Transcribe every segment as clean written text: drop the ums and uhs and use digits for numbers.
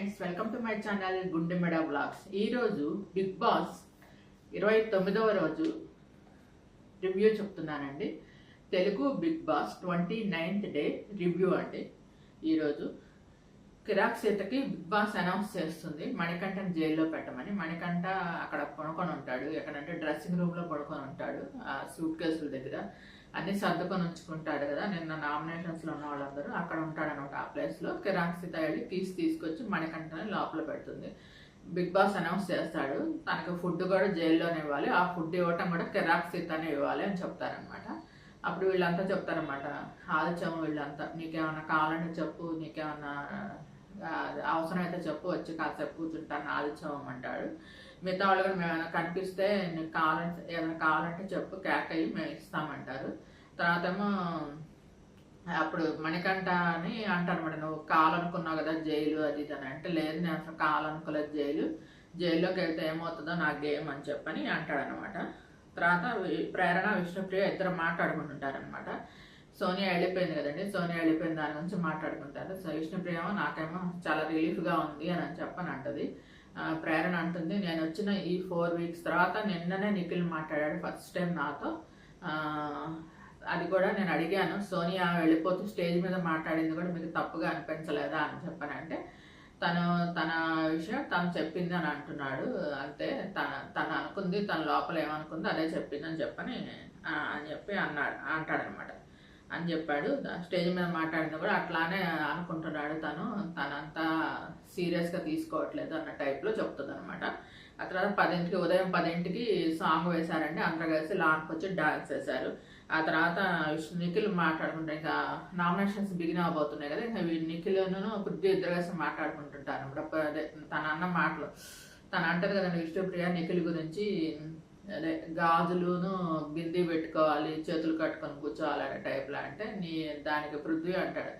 Friends, welcome to my channel గుండెమెడ blogs. ఈరోజు Bigg Boss 29వ రోజు రివ్యూ చెప్తున్నానండి. Telugu Bigg Boss 29th day review అండి. ఈరోజు కిరాక్ సీతకి బిగ్ బాస్ అనౌన్స్ చేస్తుంది మణికంఠని జైల్లో పెట్టమని. మణికంఠ అక్కడ పడుకొని ఉంటాడు, ఎక్కడంటే డ్రెస్సింగ్ రూమ్లో పడుకొని ఉంటాడు, ఆ సూట్ కేసుల దగ్గర అన్ని సర్దుకొని ఉంచుకుంటాడు కదా. నిన్న నామినేషన్స్లో ఉన్న వాళ్ళందరూ అక్కడ ఉంటాడనమాట. ఆ ప్లేస్లో కిరాక్ సీత వెళ్ళి తీసుకొచ్చి మణికంఠని లోపల పెడుతుంది. బిగ్ బాస్ అనౌన్స్ చేస్తాడు, తనకు ఫుడ్ కూడా జైల్లోనే ఇవ్వాలి, ఆ ఫుడ్ ఇవ్వటం కూడా కిరాక్ సీతనే ఇవ్వాలి అని చెప్తారనమాట. అప్పుడు వీళ్ళంతా చెప్తారనమాట, ఆలోచన వీళ్ళంతా, నీకేమన్నా కావాలంటే చెప్పు, నీకేమన్నా అవసరమైతే చెప్పు, వచ్చి కాసేపు కూర్చుంటాను ఆలోచమంటాడు. మిగతా వాళ్ళు కూడా మేము ఏమైనా కనిపిస్తే నీకు కావాలంటే ఏమైనా కావాలంటే చెప్పు, కేక్ అయ్యి మేము ఇస్తామంటారు. తర్వాత ఏమో అప్పుడు మణికంఠ అని అంటారనమాట, నువ్వు కావాలనుకున్నావు కదా జైలు అది ఇది అని. అంటే లేదు, నేను అసలు కావాలనుకోలేదు జైల్లోకి వెళ్తే ఏమవుతుందో నా గేమ్ అని చెప్పని అంటాడనమాట. తర్వాత ప్రేరణ విష్ణుప్రియ ఇద్దరు మాట్లాడుకుంటుంటారనమాట. సోనియా వెళ్ళిపోయింది కదండి, సోనియా వెళ్ళిపోయిన దాని గురించి మాట్లాడుకుంటారు. సో విష్ణుప్రియ ఏమో నాకేమో చాలా రిలీఫ్గా ఉంది అని చెప్పని అంటది. ప్రేరణ అంటుంది, నేను వచ్చిన ఈ 4 weeks తర్వాత నిన్ననే నిఖిల్ మాట్లాడాడు ఫస్ట్ టైం నాతో. అది కూడా నేను అడిగాను, సోనియా వెళ్ళిపోతూ స్టేజ్ మీద మాట్లాడింది కూడా మీకు తప్పుగా అనిపించలేదా అని చెప్పనంటే, తన విషయం తను చెప్పింది అని అంటున్నాడు. అంతే, తను అనుకుంది, తన లోపల ఏమనుకుంది అదే చెప్పింది అని చెప్పి అంటాడనమాట అని చెప్పాడు. స్టేజ్ మీద మాట్లాడింది కూడా అట్లానే అనుకుంటున్నాడు, తనంతా సీరియస్గా తీసుకోవట్లేదు అన్న టైప్లో చెప్తుంది అనమాట. ఆ తర్వాత ఉదయం 10ంటికి సాంగ్ వేశారండి, అందరూ కలిసి లాన్కి వచ్చి డాన్స్ వేశారు. ఆ తర్వాత నిఖిల్ మాట్లాడుకుంటే, ఇంకా నామినేషన్స్ బిగిన్ అవబోతున్నాయి కదా, ఇంకా నిఖిల్ను పృథ్వీ ఇద్దరు కలిసి మాట్లాడుకుంటుంటారు అనమాట. తన అన్న మాటలు తను అంటారు కదండి విష్ణుప్రియ నిఖిల్ గురించి, అదే గాజులును బింది పెట్టుకోవాలి, చేతులు కట్టుకొని కూర్చోవాలనే టైప్లో. అంటే దానికి పృథ్వీ అంటాడు,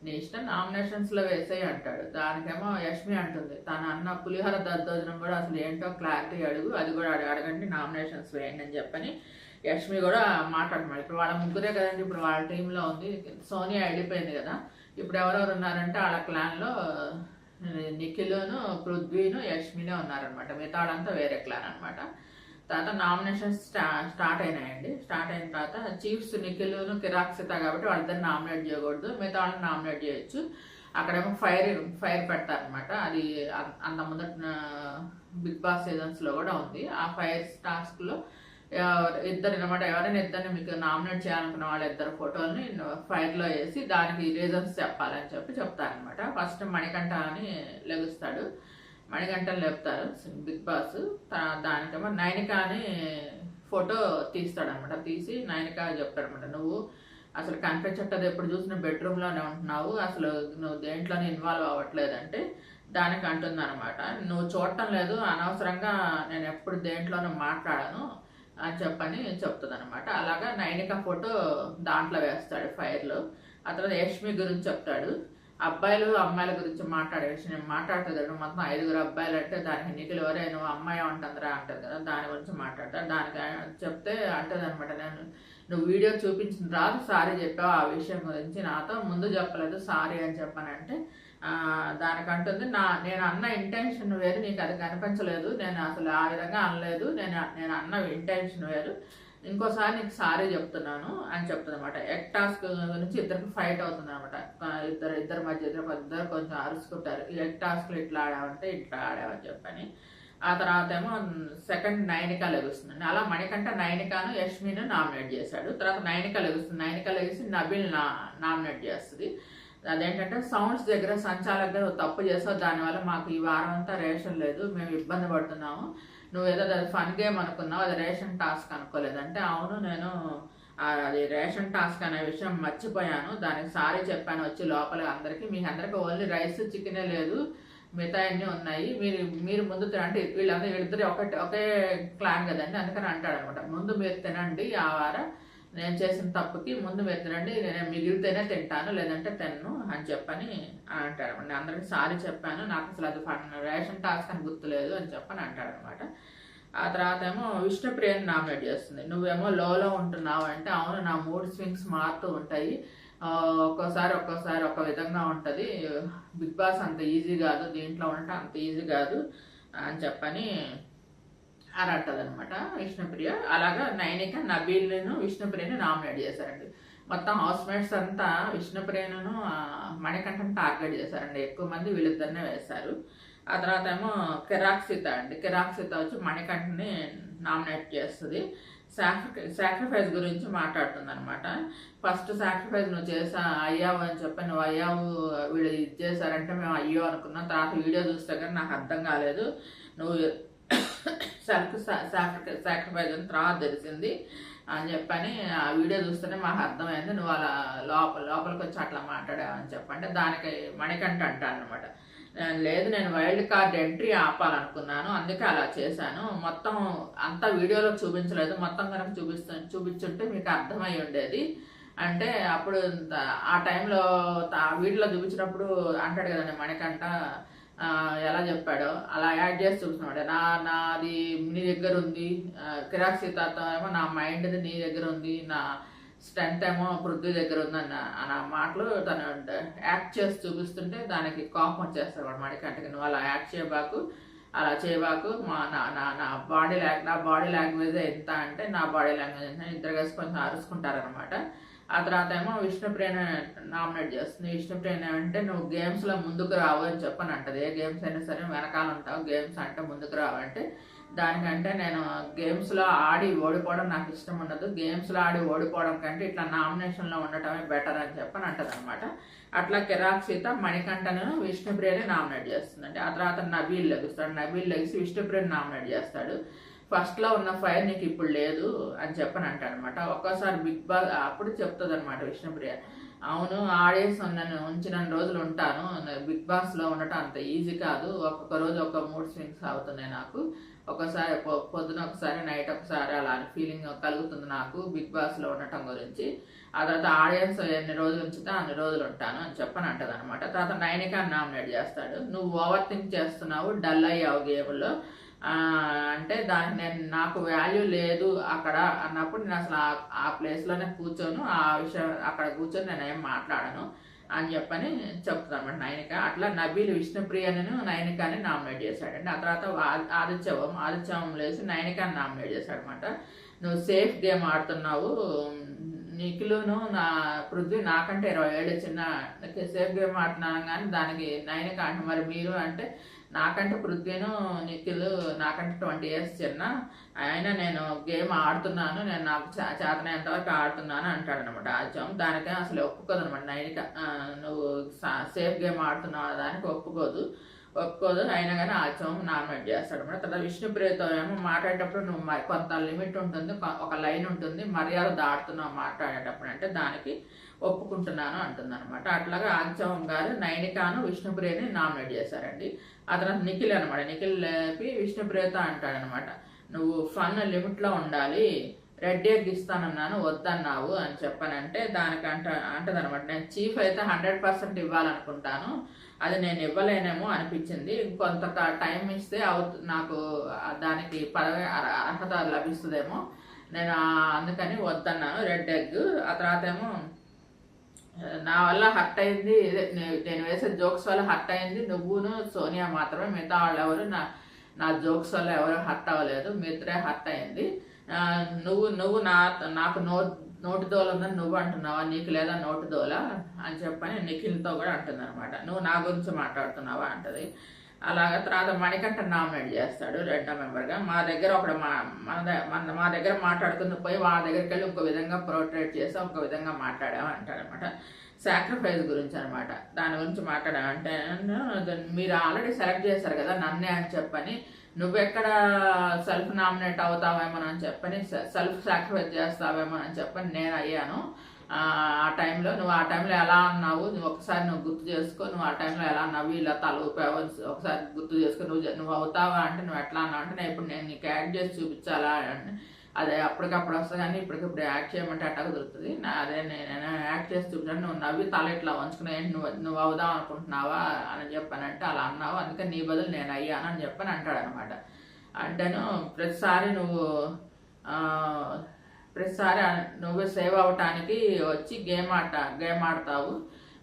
నీ ఇష్టం నామినేషన్స్లో వేసేయి అంటాడు. దానికేమో యష్మి అంటుంది, తన అన్న పులిహోర దద్దోజనం కూడా అసలు ఏంటో క్లారిటీ అడుగు, అది కూడా అడగండి, నామినేషన్స్ వేయండి అని చెప్పని యష్మి కూడా మాట్లాడమని. ఇప్పుడు వాళ్ళ ముగ్గురే కదండి ఇప్పుడు వాళ్ళ టీంలో ఉంది. సోనియా వెళ్ళిపోయింది కదా, ఇప్పుడు ఎవరెవరు ఉన్నారంటే వాళ్ళ క్లాన్లో నిఖిల్ను పృథ్వీను యష్మినే ఉన్నారనమాట. మిగతా వాళ్ళంతా వేరే క్లాన్ అనమాట. తర్వాత నామినేషన్స్ స్టార్ట్ అయినాయండి. స్టార్ట్ అయిన తర్వాత చీఫ్స్ నిఖిల్ను కిరాక్ సీత కాబట్టి వాళ్ళిద్దరు నామినేట్ చేయకూడదు, మిగతా వాళ్ళని నామినేట్ చేయొచ్చు. అక్కడేమో ఫైర్ పెడతారనమాట. అది అంత ముందు బిగ్ బాస్ సీజన్స్లో కూడా ఉంది. ఆ ఫైర్ టాస్క్లో ఇద్దరు అనమాట, ఎవరైనా ఇద్దరిని మీకు నామినేట్ చేయాలనుకున్న వాళ్ళ ఇద్దరు ఫోటోల్ని ఫైర్లో వేసి దానికి రీజన్స్ చెప్పాలని చెప్తారనమాట. ఫస్ట్ మణికంఠ అని లెగుస్తాడు, మణికంఠని లేపుతారు బిగ్ బాస్. దానికేమో నైనిక అని ఫోటో తీస్తాడనమాట. తీసి నైనిక చెప్తాడనమాట, నువ్వు అసలు కనిపించట్టది, ఎప్పుడు చూసిన బెడ్రూమ్లోనే ఉంటున్నావు, అసలు నువ్వు దేంట్లోనే ఇన్వాల్వ్ అవ్వట్లేదంటే దానికి అంటుంది అనమాట, నువ్వు చూడటం లేదు, అనవసరంగా నేను ఎప్పుడు దేంట్లోనూ మాట్లాడను అని చెప్తుంది అనమాట. అలాగా నైనిక ఫోటో దాంట్లో వేస్తాడు ఫైర్లో. ఆ తర్వాత యష్మి గురించి చెప్తాడు, అబ్బాయిలు అమ్మాయిల గురించి మాట్లాడే విషయం నేను మాట్లాడుతుంది. మొత్తం 5 అబ్బాయిలు అంటే దానికి నిఖిల్ ఎవరే నువ్వు అమ్మాయి ఉంటుందిరా అంటుంది కదా, దాని గురించి మాట్లాడతాడు. దానికి చెప్తే అంటుంది అనమాట, నువ్వు వీడియో చూపించిన రాదు సారీ చెప్పావు, ఆ విషయం గురించి నాతో ముందు చెప్పలేదు సారీ అని చెప్పానంటే దానికంటుంది, నేను అన్న ఇంటెన్షన్ వేరు, నీకు అది కనిపించలేదు, నేను అసలు ఆ విధంగా అనలేదు, నేను అన్న ఇంటెన్షన్ వేరు, ఇంకోసారి నీకు సారీ చెప్తున్నాను అని చెప్తుంది అనమాట. ఎగ్ టాస్క్ గురించి ఇద్దరికి ఫైట్ అవుతుంది అనమాట. ఇద్దరి మధ్య ఇద్దరు కొంచెం అరుచుకుంటారు, ఈ ఎగ్ టాస్క్లు ఇట్లా ఆడావంటే ఇట్లా ఆడావని చెప్పని. ఆ తర్వాత ఏమో సెకండ్ నైనిక లెగుస్తుందండి. అలా మణికంఠ నైనికాను యష్మిను నామినేట్ చేశాడు. తర్వాత నైనిక లెగిసి నబిల్ నామినేట్ చేస్తుంది. అదేంటంటే సౌండ్స్ దగ్గర సంచాలక దగ్గర తప్పు చేసావు, దానివల్ల మాకు ఈ వారం అంతా రేషన్ లేదు, మేము ఇబ్బంది పడుతున్నాము, నువ్వు ఏదో అది ఫన్ గేమ్ అనుకున్నావు, అది రేషన్ టాస్క్ అనుకోలేదంటే, అవును నేను అది రేషన్ టాస్క్ అనే విషయం మర్చిపోయాను, దానికి సారీ చెప్పాను వచ్చి లోపల అందరికీ, మీ అందరికీ ఓన్లీ రైస్ చికెనే లేదు, మిగతా అన్నీ ఉన్నాయి, మీరు ముందు అంటే వీళ్ళిద్దరు ఒకే క్లాన్ కదండి, అందుకని అంటాడు అనమాట, ముందు మీరు తినండి, ఆ వారం నేను చేసిన తప్పుకి ముందు మీరు తినండి, నేను మిగిలితేనే తింటాను లేదంటే తిన్ను అని చెప్పని అంటాడు. అందరికి సారీ చెప్పాను, నాకు అసలు అది రేషన్ టాస్క్ అని గుర్తులేదు అని చెప్పని అంటాడనమాట. ఆ తర్వాత ఏమో విష్ణుప్రియని నామినేట్ చేస్తుంది. నువ్వేమో లోలో ఉంటున్నావు అంటే, అవును నా మూడ్ స్వింగ్స్ మారుతూ ఉంటాయి, ఒక్కోసారి ఒక విధంగా ఉంటుంది. బిగ్ బాస్ అంత ఈజీ కాదు, దీంట్లో ఉండటం అంత ఈజీ కాదు అని చెప్పని అని అంటది అనమాట విష్ణుప్రియ. అలాగా నైనిక నబీల్ను విష్ణుప్రియని నామినేట్ చేశారండి. మొత్తం హౌస్ మేట్స్ అంతా విష్ణుప్రియను మణికంఠను టార్గెట్ చేశారండి. ఎక్కువ మంది వీళ్ళిద్దరినే వేశారు. ఆ తర్వాత ఏమో కిరాక్సిత అండి. కిరాక్సిత వచ్చి మణికంఠని నామినేట్ చేస్తుంది. సాక్రిఫైస్ గురించి మాట్లాడుతుంది అనమాట. ఫస్ట్ సాక్రిఫైస్ నువ్వు అయ్యావు అని చెప్పి నువ్వు అయ్యావు, వీళ్ళు ఇది చేశారంటే మేము అయ్యో అనుకున్నాం. తర్వాత వీడియో చూస్తే కానీ నాకు అర్థం కాలేదు, నువ్వు సాక్రిఫైస్ అని తర్వాత తెలిసింది అని చెప్పని ఆ వీడియో చూస్తేనే మాకు అర్థమైంది, నువ్వు అలా లోపలికి వచ్చి అట్లా మాట్లాడావని చెప్పంటే దానికి మణికంఠ అంటాను అనమాట. లేదు, నేను వైల్డ్ కార్డ్ ఎంట్రీ ఆపాలనుకున్నాను, అందుకే అలా చేశాను. మొత్తం అంతా వీడియోలో చూపించలేదు, మొత్తం కనుక చూపించుంటే మీకు అర్థమై ఉండేది అంటే అప్పుడు ఆ టైంలో వీడియోలో చూపించినప్పుడు అంటాడు కదండి మణికంఠ, ఎలా చెప్పాడో అలా యాడ్ చేసి చూస్తున్నాడు. నాది నీ దగ్గర ఉంది, కిరాక్ సీతాతో ఏమో నా మైండ్ది నీ దగ్గర ఉంది, నా స్ట్రెంత్ ఏమో పృథ్వీ దగ్గర ఉంది అన్న మాటలు తను యాక్ట్ చేసి చూపిస్తుంటే దానికి కోపం వచ్చేస్తాడు మణికంఠకి. నువ్వు అలా యాక్ట్ చేయబాకు, అలా చేయబాకు, నా బాడీ లాంగ్వేజ్ ఎంత అంటే నా బాడీ లాంగ్వేజ్ ఎంత, ఇద్దరు కలిసి కొంచెం అరుచుకుంటారనమాట. ఆ తర్వాత ఏమో విష్ణుప్రియని నామినేట్ చేస్తుంది. విష్ణుప్రియని అంటే నువ్వు గేమ్స్లో ముందుకు రావు అని చెప్పని అంటది. ఏ గేమ్స్ అయినా సరే వెనకాల ఉంటావు, గేమ్స్ అంటే ముందుకు రావంటే దానికంటే నేను గేమ్స్లో ఆడి ఓడిపోవడం నాకు ఇష్టం ఉండదు, గేమ్స్లో ఆడి ఓడిపోవడం కంటే ఇట్లా నామినేషన్లో ఉండటమే బెటర్ అని చెప్పని అంటది అనమాట. అట్లా కిరాక్ సీత మణికంఠను విష్ణుప్రియని నామినేట్ చేస్తుందండి. ఆ తర్వాత నబీల్ లెగుస్తాడు. నబీల్ లెగిసి విష్ణుప్రియని నామినేట్ చేస్తాడు. ఫస్ట్లో ఉన్న ఫైర్ నీకు ఇప్పుడు లేదు అని చెప్పని అంటాడు అనమాట. ఒక్కోసారి బిగ్ బాస్ అప్పుడు చెప్తుంది అనమాట విష్ణుప్రియ, అవును ఆడియన్స్ నన్ను ఉంచిన రోజులు ఉంటాను, బిగ్ బాస్లో ఉండటం అంత ఈజీ కాదు, ఒక్కొక్క రోజు ఒక మూడ్ స్వింగ్స్ అవుతున్నాయి నాకు, ఒకసారి పొద్దున ఒకసారి నైట్ ఒకసారి అలా ఫీలింగ్ కలుగుతుంది నాకు బిగ్ బాస్లో ఉండటం గురించి. ఆ తర్వాత ఆడియన్స్ ఎన్ని రోజులు ఉంచితే అన్ని రోజులు ఉంటాను అని చెప్పని అంటది అనమాట. తర్వాత నైనికాని నామినేట్ చేస్తాడు. నువ్వు ఓవర్ థింక్ చేస్తున్నావు, డల్ అయ్యావు గేమ్లో అంటే దానికి నాకు వాల్యూ లేదు అక్కడ అన్నప్పుడు నేను అసలు ఆ ప్లేస్లోనే కూర్చోను, ఆ విషయం అక్కడ కూర్చొని నేను ఏం మాట్లాడను అని చెప్పని చెప్తాను అనమాట నైనిక. అట్లా నబీల్ విష్ణుప్రియను నైనికాని నామినేట్ చేశాడండి. ఆ తర్వాత ఆదిత్యవం లేసి నైనికాని నామినేట్ చేశాడు అనమాట. నువ్వు సేఫ్ గేమ్ ఆడుతున్నావు, నిఖిలును నా పృథ్వీ నాకంటే 20 ఏళ్ళు చిన్న సేఫ్ గేమ్ ఆడుతున్నాను కానీ దానికి నైనిక అంటే మరి మీరు అంటే నాకంటే పృథ్వీను నిఖిల్ నాకంటే 20 ఇయర్స్ చిన్న, అయినా నేను గేమ్ ఆడుతున్నాను, నేను నాకు చేతనైనంత వరకు ఆడుతున్నాను అంటాడు అనమాట ఆదిత్యం. దానికే అసలు ఒప్పుకోదు అనమాట నైనిక, నువ్వు సేఫ్ గేమ్ ఆడుతున్నావు దానికి ఒప్పుకోదు. అయినా కానీ ఆదిత్యం నామినేట్ చేస్తాడు అనమాట. తర్వాత విష్ణుప్రియతో ఏమో మాట్లాడేటప్పుడు నువ్వు కొంత లిమిట్ ఉంటుంది, ఒక లైన్ ఉంటుంది, మర్యాద దాటుతున్నావు మాట్లాడేటప్పుడు అంటే దానికి ఒప్పుకుంటున్నాను అంటుంది అనమాట. అట్లాగా ఆదిత్యం గారు నైనికాను విష్ణుప్రియని నామినేట్ చేశారండి. ఆ తర్వాత నిఖిల్ అనమాట, నిఖిల్ లేపి విష్ణుప్రియతో అంటాడనమాట, నువ్వు ఫన్ లిమిట్లో ఉండాలి, రెడ్ ఎగ్ ఇస్తానన్నాను వద్దన్నావు అని చెప్పానంటే దానికి అంటదనమాట, నేను చీఫ్ అయితే 100% ఇవ్వాలనుకుంటాను, అది నేను ఇవ్వలేనేమో అనిపించింది, కొంత టైం ఇస్తే నాకు దానికి పదవి అర్హత లభిస్తుందేమో, నేను అందుకని వద్దన్నాను రెడ్ ఎగ్. ఆ తర్వాత ఏమో నా వల్ల హర్ట్ అయింది, నేను వేసే జోక్స్ వల్ల హర్ట్ అయింది నువ్వును సోనియా మాత్రమే, మిగతా వాళ్ళు ఎవరు నా జోక్స్ వల్ల ఎవరు హర్ట్ అవ్వలేదు, మీ ఇద్దరే హర్ట్ అయింది, నువ్వు నాకు నోటి దోల ఉందని నువ్వు అంటున్నావా, నీకు లేదా నోటి దోల అని చెప్పని నిఖిల్తో కూడా అంటుంది అనమాట. నువ్వు నా గురించి మాట్లాడుతున్నావా అంటది. అలాగే తర్వాత మణికంఠ నామినేట్ చేస్తాడు 2వ మెంబర్గా. మా దగ్గర ఒకడు మా దగ్గర మాట్లాడుకుని పోయి వాళ్ళ దగ్గరికి వెళ్ళి ఇంకో విధంగా పోర్ట్రేట్ చేసి ఒక విధంగా మాట్లాడాము అంటాడనమాట. సాక్రిఫైస్ గురించి అనమాట, దాని గురించి మాట్లాడామంటే మీరు ఆల్రెడీ సెలెక్ట్ చేశారు కదా నన్నే అని చెప్పని, నువ్వెక్కడ సెల్ఫ్ నామినేట్ అవుతావేమోనని చెప్పని, సెల్ఫ్ సాక్రిఫైస్ చేస్తావేమోనని చెప్పని నేను అయ్యాను. ఆ టైంలో నువ్వు ఎలా అన్నావు, నువ్వు ఒకసారి గుర్తు చేసుకో, నువ్వు ఆ టైంలో ఎలా అన్నావు, ఇలా తల ఊపావు ఒకసారి గుర్తు చేసుకో, నువ్వు అవుతావా అంటే నువ్వు ఎట్లా అన్నావు అంటే నేను ఇప్పుడు నేను నీకు యాక్ట్ చేసి చూపించాలా అంటే అదే అప్పటికప్పుడు వస్తుంది కానీ ఇప్పటికిప్పుడు యాక్ట్ చేయమంటే అట్టగా దొరుకుతుంది, అదే నేను యాక్ట్ చేసి చూపించాను, నువ్వు నవ్వి తల ఇట్లా వంచుకునే నువ్వు అవుదాం అనుకుంటున్నావా అని చెప్పానంటే అలా అన్నావు, అందుకని నీ బదులు నేను అయ్యాను అని చెప్పని అంటాడు అనమాట. అంటేను ప్రతిసారి నువ్వు ప్రతిసారి నువ్వు సేవ్ అవ్వటానికి వచ్చి గేమ్ ఆడతావు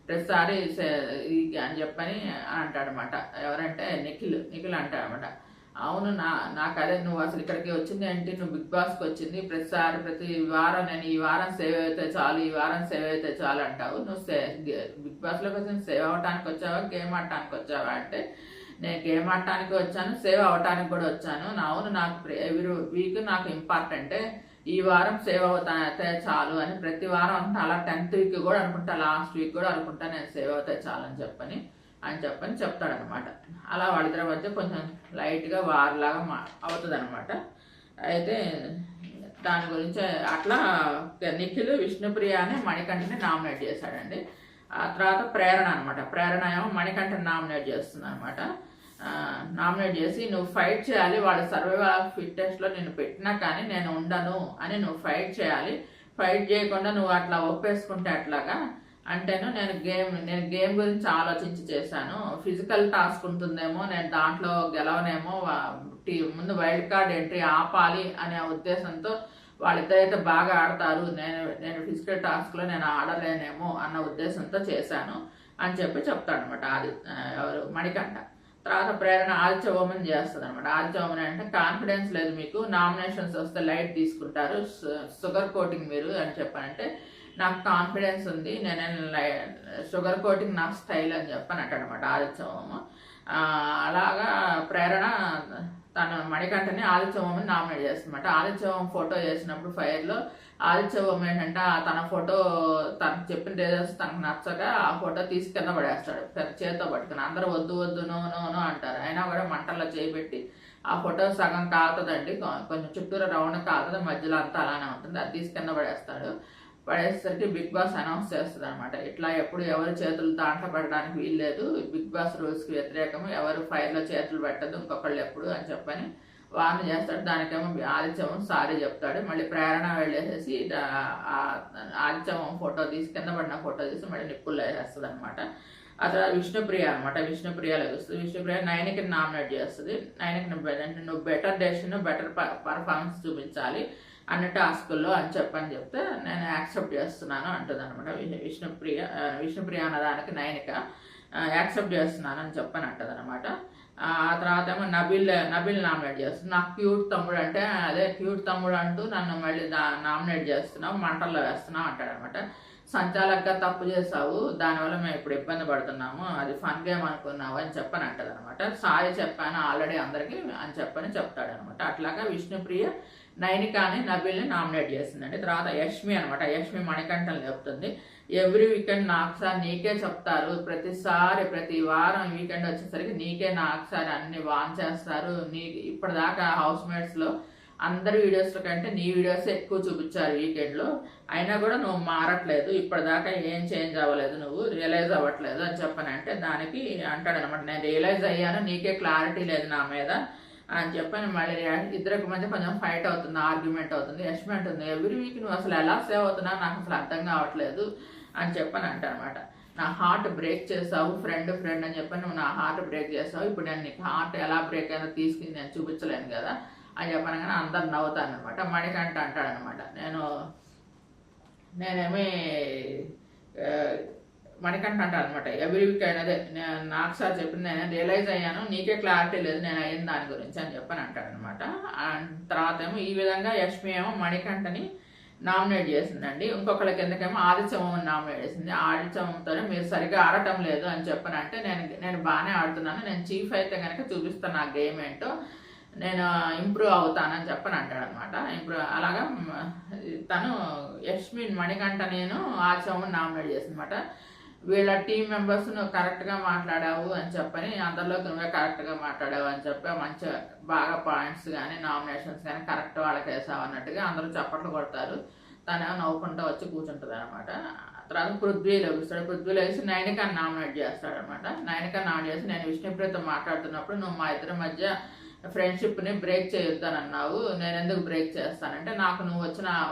ప్రతిసారి అని చెప్పని అంటాడనమాట. ఎవరంటే నిఖిల్ అంటాడనమాట. అవును, నాకు అదే, నువ్వు అసలు ఇక్కడికి వచ్చింది ఏంటి, నువ్వు బిగ్ బాస్కి వచ్చింది ప్రతి వారం నేను ఈ వారం సేవ్ అయితే చాలు, ఈ వారం సేవ్ అయితే చాలు అంటావు. నువ్వు బిగ్ బాస్లోకి వచ్చి సేవ్ అవ్వటానికి వచ్చావా, గేమ్ ఆడటానికి వచ్చావా అంటే, నేను గేమ్ ఆడటానికి వచ్చాను, సేవ్ అవ్వటానికి కూడా వచ్చాను. అవును, నాకు ఎవ్రీ వీక్ నాకు ఇంపార్టెంటే, ఈ వారం సేవ్ అవుతాయితే చాలు అని ప్రతి వారం అంతా అలా 10th వీక్ కూడా అనుకుంటా, లాస్ట్ వీక్ కూడా అనుకుంటా నేను సేవ్ అవుతాయి చాలు అని చెప్పని చెప్తాడనమాట. అలా వాళ్ళిద్దరి మధ్య కొంచెం లైట్గా వార్లాగా అవుతుంది అనమాట. అయితే దాని గురించి అట్లా నిఖిల్ విష్ణుప్రియ అని మణికంఠని నామినేట్ చేశాడండి. ఆ తర్వాత ప్రేరణ అనమాట. ప్రేరణ ఏమో మణికంఠని నామినేట్ చేస్తుంది అనమాట. నామినేట్ చేసి నువ్వు ఫైట్ చేయాలి, వాళ్ళ సర్వైవల్ ఫిట్నెస్లో నేను పెట్టినా కానీ నేను ఉండను అని నువ్వు ఫైట్ చేయాలి, ఫైట్ చేయకుండా నువ్వు అట్లా ఒప్పేసుకుంటే అట్లాగా అంటేను నేను గేమ్ గురించి ఆలోచించి చేశాను. ఫిజికల్ టాస్క్ ఉంటుందేమో, నేను దాంట్లో గెలవనేమో, ముందు వైల్డ్ కార్డ్ ఎంట్రీ ఆపాలి అనే ఉద్దేశంతో వాళ్ళిద్దరైతే బాగా ఆడతారు, నేను ఫిజికల్ టాస్క్లో నేను ఆడలేనేమో అన్న ఉద్దేశంతో చేశాను అని చెప్తాడనమాట ఎవరు మణికంఠ. తర్వాత ప్రేరణ ఆదిత్యవోమన్ చేస్తుంది అనమాట. ఆదిత్యవోమన్ అంటే కాన్ఫిడెన్స్ లేదు మీకు, నామినేషన్స్ వస్తే లైట్ తీసుకుంటారు, షుగర్ కోటింగ్ మీరు అని చెప్పానంటే నాకు కాన్ఫిడెన్స్ ఉంది, నేను షుగర్ కోటింగ్ నా స్టైల్ అని అంటాడనమాట ఆదిత్యవోమ. అలాగా ప్రేరణ తన మణికంఠని ఆదిత్యవోమని నామినేట్ చేస్తుందన్నమాట. ఆదిత్యవోమ ఫోటో చేసినప్పుడు ఫైర్లో ఆదిత్యవోమ ఏంటంటే తన ఫోటో తనకు చెప్పిన రీజన్స్ తనకు నచ్చక ఆ ఫోటో తీసి కింద పడేస్తాడు చేతితో పట్టుకుని. అందరూ వద్దు వద్దు నో నో నో అంటారు, అయినా కూడా మంటల్లో చేయబెట్టి ఆ ఫోటో సగం కాలుతుందండి, కొంచెం చుట్టూరు రౌండ్ కాలుతుంది, మధ్యలో అంతా అలానే ఉంటుంది, అది తీసి కింద పడేసరికి బిగ్ బాస్ అనౌన్స్ చేస్తుంది అనమాట. ఇట్లా ఎప్పుడు ఎవరు చేతులు దాంట్లో పెట్టడానికి వీల్లేదు, బిగ్ బాస్ రూల్స్కి వ్యతిరేకము, ఎవరు ఫైర్లో చేతులు పెట్టదు ఇంకొకళ్ళు ఎప్పుడు అని వార్న చేస్తాడు. దానికేమో ఆదిత్యవం సారీ చెప్తాడు. మళ్ళీ ప్రేరణ వెళ్ళేసేసి ఆదిత్యవం ఫోటో తీసి కింద పడిన ఫోటో తీసి మళ్ళీ నిప్పుల్లో వేసేస్తుంది అనమాట. ఆ తర్వాత విష్ణుప్రియ అనమాట. విష్ణుప్రియలో వస్తుంది. విష్ణుప్రియ నైన్కి నామినేట్ చేస్తుంది. నైన్కి నువ్వు బెటర్ డెసిషన్, బెటర్ పర్ఫార్మెన్స్ చూపించాలి అన్ని టాస్కుల్లో అని చెప్తే నేను యాక్సెప్ట్ చేస్తున్నాను అంటుంది అనమాట. విష్ణుప్రియ అన్నదానికి నైనిక యాక్సెప్ట్ చేస్తున్నాను అని అంటది అనమాట. ఆ తర్వాత ఏమో నబిల్ నామినేట్ చేస్తుంది. నాకు క్యూట్ తమ్ముడు అంటే అదే క్యూట్ తమ్ముడు అంటూ నన్ను మళ్ళీ నామినేట్ చేస్తున్నావు, మంటల్లో వేస్తున్నావు అంటాడనమాట. సంచాలకుగా తప్పు చేసావు, దానివల్ల మేము ఇప్పుడు ఇబ్బంది పడుతున్నాము, అది ఫన్ గేమ్ అనుకున్నావు అని అంటదనమాట. సారీ చెప్పాను ఆల్రెడీ అందరికీ అని చెప్తాడనమాట. అట్లాగా విష్ణుప్రియ నైనికాని నబిల్ని నామినేట్ చేసిందండి. తర్వాత యష్మి అనమాట. యష్మి మణికంఠని చెప్తుంది, ఎవ్రీ వీకెండ్ నాకు సార్ నీకే చెప్తారు, ప్రతి వారం వీకెండ్ వచ్చేసరికి నీకే నాకు సార్ అన్ని వాన్ చేస్తారు, ఇప్పటిదాకా హౌస్ మేట్స్లో అందరి వీడియోస్ల కంటే నీ వీడియోస్ ఎక్కువ చూపించారు వీకెండ్లో, అయినా కూడా నువ్వు మారట్లేదు, ఇప్పటిదాకా ఏం చేంజ్ అవ్వలేదు, నువ్వు రియలైజ్ అవ్వట్లేదు అని అంటే దానికి అంటాడనమాట, నేను రియలైజ్ అయ్యాను, నీకే క్లారిటీ లేదు నా మీద అని మళ్ళీ ఇద్దరికి మధ్య కొంచెం ఫైట్ అవుతుంది, ఆర్గ్యుమెంట్ అవుతుంది. యష్మి అంటుంది, ఎవ్రీ వీక్ నువ్వు అసలు ఎలా సేవ్ అవుతున్నావు నాకు అసలు అర్థం కావట్లేదు అని అంటారనమాట. నా హార్ట్ బ్రేక్ చేసావు, ఫ్రెండ్ అని నువ్వు నా హార్ట్ బ్రేక్ చేసావు, ఇప్పుడు నేను నీకు హార్ట్ ఎలా బ్రేక్ అయినా తీసుకుని నేను చూపించలేను కదా అని చెప్పనగానే అందరు నవ్వుతాను అనమాట. మణికంఠ అంటాడనమాట, నేనేమి మణికంఠ అంటాను అనమాట, ఎవ్రీ వీక్ అదే నాకు సార్ చెప్పింది నేను రియలైజ్ అయ్యాను, నీకే క్లారిటీ లేదు నేను అయిన దాని గురించి అని అంటాడనమాట. తర్వాత ఏమో ఈ విధంగా యష్మి ఏమో మణికంఠని నామినేట్ చేసిందండి. ఇంకొకళ్ళ కిందకేమో ఆదిత్యవోమని నామినేట్ చేసింది. ఆదిత్యవోమతోనే మీరు సరిగ్గా ఆడటం లేదు అని అంటే నేను బాగానే ఆడుతున్నాను, నేను చీఫ్ అయితే కనుక చూపిస్తాను నా గేమ్ ఏంటో, నేను ఇంప్రూవ్ అవుతానని అంటాడనమాట. అలాగా తను యష్మి మణికంఠ నేను ఆదిత్యవోమని నామినేట్ చేసిందన్నమాట. వీళ్ళ టీం మెంబర్స్ నువ్వు కరెక్ట్గా మాట్లాడావు అని అందరిలోకి నువ్వే కరెక్ట్గా మాట్లాడావు అని మంచిగా బాగా పాయింట్స్ కానీ నామినేషన్స్ కానీ కరెక్ట్ వాళ్ళకి వేసావు అన్నట్టుగా అందరూ చప్పట్లు కొడతారు. తనేమో నవ్వుకుంటూ వచ్చి కూర్చుంటుంది అనమాట. తర్వాత పృథ్వీ లభిస్తాడు. పృథ్వీ లభిస్తే నైనికాని నామినేట్ చేస్తాడనమాట. నైనికాని నామినేట్ చేసి నేను విష్ణుప్రియతో మాట్లాడుతున్నప్పుడు నువ్వు మా ఇద్దరి మధ్య ఫ్రెండ్షిప్ని బ్రేక్ చేయొద్దని అన్నావు, నేను ఎందుకు బ్రేక్ చేస్తానంటే నాకు నువ్వు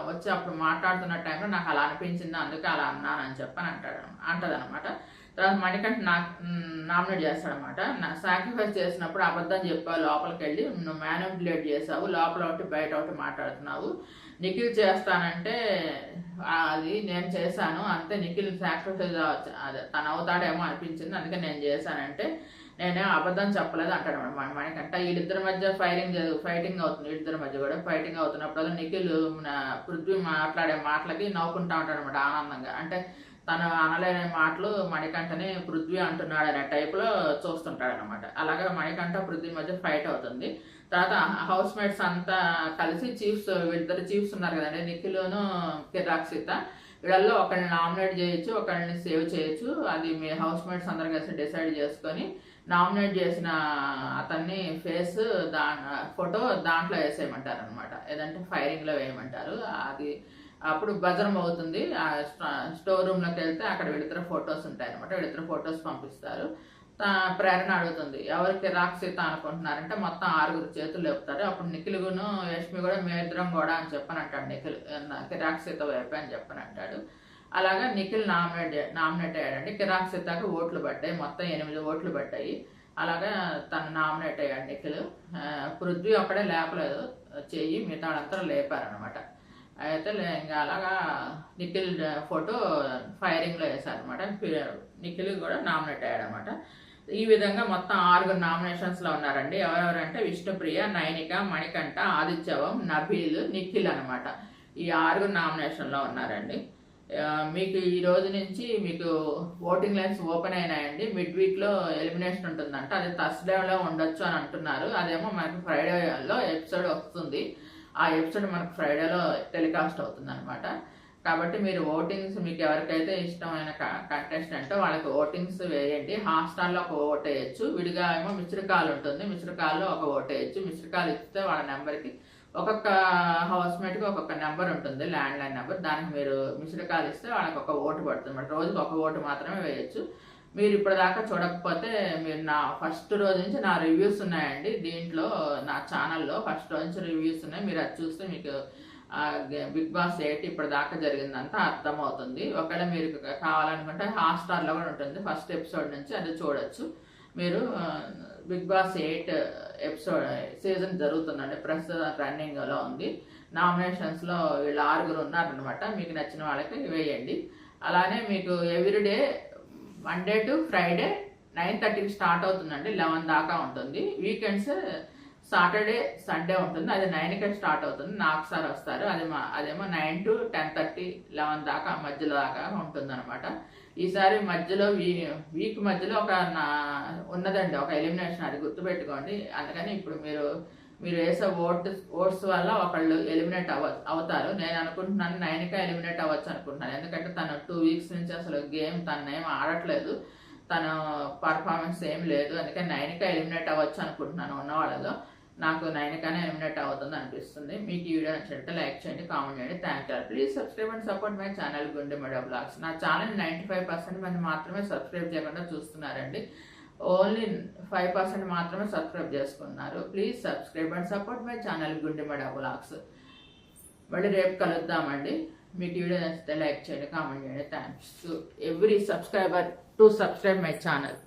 వచ్చి అప్పుడు మాట్లాడుతున్న టైంలో నాకు అలా అనిపించింది, అందుకే అలా అన్నాను అని అంటదనమాట. తర్వాత మణికంఠ నామినేట్ చేస్తాడనమాట. సాక్రిఫైస్ చేసినప్పుడు అబద్ధం చెప్పావు, లోపలికి వెళ్ళి నువ్వు మ్యానిపులేట్ చేసావు, లోపల ఒకటి బయట ఒకటి మాట్లాడుతున్నావు, నిఖిల్ చేస్తానంటే అది నేను చేశాను అంతే, నిఖిల్ సాక్రిఫైస్ అదే తను అవుతాడేమో అనిపించింది అందుకే నేను చేశానంటే నేనే అబద్ధం చెప్పలేదు అంటాడు అనమాట మణికంఠ. వీళ్ళిద్దరి మధ్య ఫైటింగ్ అవుతుంది, వీళ్ళిద్దరి మధ్య కూడా ఫైటింగ్ అవుతున్నప్పుడు నిఖిల్ పృథ్వీ మాట్లాడే మాటలకి నవ్వుకుంటా ఉంటాడు అనమాట ఆనందంగా. అంటే తను అనలేని మాటలు మణికంఠని పృథ్వీ అంటున్నాడు అనే టైప్లో చూస్తుంటాడు అనమాట. అలాగే మణికంఠ పృథ్వీ మధ్య ఫైట్ అవుతుంది. తర్వాత హౌస్ మేట్స్ అంతా కలిసి వీళ్ళిద్దరు చీఫ్స్ ఉన్నారు కదండి, నిఖిల్ను కిరాక్ సీత, వీళ్ళల్లో ఒకరిని నామినేట్ చేయొచ్చు, ఒకరిని సేవ్ చేయొచ్చు. అది మీ హౌస్ మేట్స్ అందరు కలిసి డిసైడ్ చేసుకొని నామినేట్ చేసిన అతన్ని ఫేస్ ఫోటో దాంట్లో వేసేయమంటారు అనమాట, ఏదంటే ఫైరింగ్లో వేయమంటారు. అది అప్పుడు భద్రం అవుతుంది. స్టోర్ రూమ్లోకి వెళ్తే అక్కడ వీళ్ళిద్దరు ఫొటోస్ ఉంటాయి అనమాట, వీళ్ళిద్దరు ఫొటోస్ పంపిస్తారు. ప్రేరణ అడుగుతుంది ఎవరికి కిరాక్ సీత అనుకుంటున్నారంటే మొత్తం 6 చేతులు లేపుతారు. అప్పుడు నిఖిల్గును యష్మి కూడా మేమిద్దరం కూడా అని చెప్పని అంటాడు, నిఖిల్ కిరాక్ సీత వైపు అని చెప్పని అంటాడు. అలాగా నిఖిల్ నామినేట్ అయ్యాడండి. కిరాక్ సీతకు ఓట్లు పడ్డాయి, మొత్తం 8 ఓట్లు పడ్డాయి. అలాగా తను నామినేట్ అయ్యాడు నిఖిల్. పృథ్వీ ఒక్కడే లేపలేదు చెయ్యి, మిగతా వాళ్ళంతా లేపారనమాట. అయితే ఇంకా అలాగా నిఖిల్ ఫోటో ఫైరింగ్లో వేశారనమాట. నిఖిల్ కూడా నామినేట్ అయ్యాడు అనమాట. ఈ విధంగా మొత్తం 6 నామినేషన్స్లో ఉన్నారండి. ఎవరెవరంటే విష్ణుప్రియ, నైనిక, మణికంఠ, ఆదిత్యవం, నబీల్, నిఖిల్ అనమాట. ఈ 6 నామినేషన్లో ఉన్నారండి. మీకు ఈ రోజు నుంచి మీకు ఓటింగ్ లైన్స్ ఓపెన్ అయినాయండి. మిడ్ వీక్లో ఎలిమినేషన్ ఉంటుందంట, అది థర్స్డేలో ఉండొచ్చు అని అంటున్నారు. అదేమో మనకి ఫ్రైడేలో ఎపిసోడ్ వస్తుంది, ఆ ఎపిసోడ్ మనకు ఫ్రైడేలో టెలికాస్ట్ అవుతుంది అనమాట. కాబట్టి మీరు ఓటింగ్స్ మీకు ఎవరికైతే ఇష్టమైన కంటెస్టెంట్ వాళ్ళకి ఓటింగ్స్ వేయండి. హాట్స్టార్లో ఒక ఓట్ వేయచ్చు, విడిగా ఏమో మిస్డ్ కాల్ ఉంటుంది, మిస్డ్ కాల్లో ఒక ఓట్ వేయచ్చు. మిస్డ్ కాల్ ఇస్తే వాళ్ళ నెంబర్కి ఒక్కొక్క హౌస్మేట్కి ఒక్కొక్క నెంబర్ ఉంటుంది, ల్యాండ్ లైన్ నెంబర్, దానికి మీరు మిస్డ్ కాల్ ఇస్తే వాళ్ళకి ఒక ఓటు పడుతుంది అన్నమాట. రోజుకి ఒక ఓటు మాత్రమే వేయచ్చు. మీరు ఇప్పటిదాకా చూడకపోతే మీరు నా ఫస్ట్ రోజు నుంచి నా రివ్యూస్ ఉన్నాయండి దీంట్లో, నా ఛానల్లో ఫస్ట్ రోజు నుంచి రివ్యూస్ ఉన్నాయి. మీరు అది చూస్తే మీకు బిగ్ బాస్ 8 ఇప్పటిదాకా జరిగిందంతా అర్థమవుతుంది. ఒకవేళ మీరు కావాలనుకుంటే హాట్స్టార్లో కూడా ఉంటుంది, ఫస్ట్ ఎపిసోడ్ నుంచి అది చూడొచ్చు. మీరు బిగ్ బాస్ 8 ఎపిసోడ్ సీజన్ జరుగుతుందండి, ప్రస్తుతం రన్నింగ్లో ఉంది. నామినేషన్స్లో వీళ్ళు 6 ఉన్నారనమాట. మీకు నచ్చిన వాళ్ళకి వేయండి. అలానే మీకు ఎవ్రీడే మండే టు ఫ్రైడే 9:30కి స్టార్ట్ అవుతుందండి, 11 దాకా ఉంటుంది. వీకెండ్స్ సాటర్డే సండే ఉంటుంది, అది 9కి స్టార్ట్ అవుతుంది. నాకు సార్ వస్తారు, అదేమో 9 to 10:30 11 దాకా మధ్యలో దాకా ఉంటుంది అనమాట. ఈసారి మధ్యలో వీక్ మధ్యలో ఉన్నదండి ఒక ఎలిమినేషన్, అది గుర్తుపెట్టుకోండి. అందుకని ఇప్పుడు మీరు వేసే ఓట్స్ వల్ల ఒకళ్ళు ఎలిమినేట్ అవుతారు. నేను అనుకుంటున్నాను 9కి ఎలిమినేట్ అవ్వచ్చు అనుకుంటున్నాను, ఎందుకంటే తను 2 వీక్స్ నుంచి అసలు గేమ్ తను ఏం ఆడట్లేదు, తన పర్ఫార్మెన్స్ ఏం లేదు. అందుకని 9కి ఎలిమినేట్ అవ్వచ్చు అనుకుంటున్నాను ఉన్న వాళ్ళలో. నాకు 9కనే ఎలిమినేట్ అవుతుంది అనిపిస్తుంది. మీకు ఈ వీడియో నచ్చినట్టు లైక్ చేయండి, కామెంట్ చేయండి. Thank you. Please subscribe and support my channel గుండె మెడా బ్లాగ్స్. నా ఛానల్ 95% మంది మాత్రమే సబ్స్క్రైబ్ చేయకుండా చూస్తున్నారండి, ఓన్లీ 5% మాత్రమే సబ్స్క్రైబ్ చేసుకున్నారు. Please subscribe and support my channel గుండె మెడా బ్లాగ్స్. మళ్ళీ రేపు కలుద్దామండి. మీకు వీడియో నచ్చితే లైక్ చేయండి, కామెంట్ చేయండి. Thanks to every subscriber to subscribe my channel.